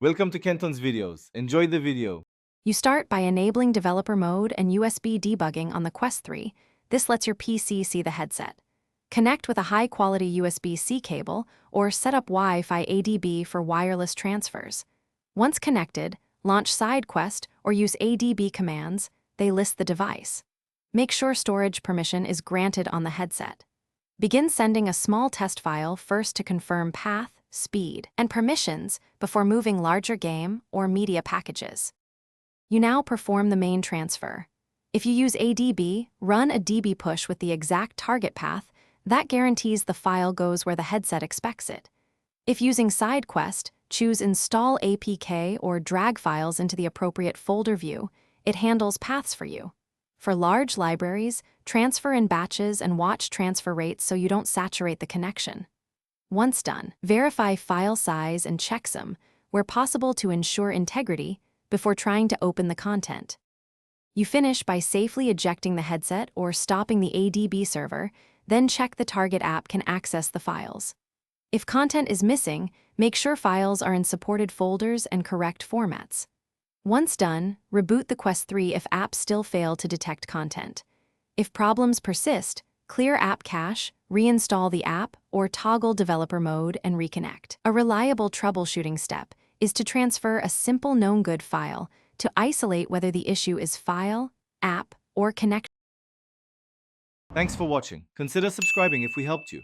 Welcome to Kenton's videos. Enjoy the video. You start by enabling developer mode and USB debugging on the Quest 3. This lets your PC see the headset. Connect with a high-quality USB-C cable or set up Wi-Fi ADB for wireless transfers. Once connected, launch SideQuest or use ADB commands. They list the device. Make sure storage permission is granted on the headset. Begin sending a small test file first to confirm path, speed, and permissions before moving larger game or media packages. You now perform the main transfer. If you use ADB, run a DB push with the exact target path. That guarantees the file goes where the headset expects it. If using SideQuest, choose Install APK or drag files into the appropriate folder view. It handles paths for you. For large libraries, transfer in batches and watch transfer rates so you don't saturate the connection. Once done, verify file size and checksum, where possible to ensure integrity, before trying to open the content. You finish by safely ejecting the headset or stopping the ADB server, then check the target app can access the files. If content is missing, make sure files are in supported folders and correct formats. Once done, reboot the Quest 3 if apps still fail to detect content. If problems persist, clear app cache, reinstall the app, or toggle developer mode and reconnect. A reliable troubleshooting step is to transfer a simple known good file to isolate whether the issue is file, app, or connection. Thanks for watching. Consider subscribing if we helped you.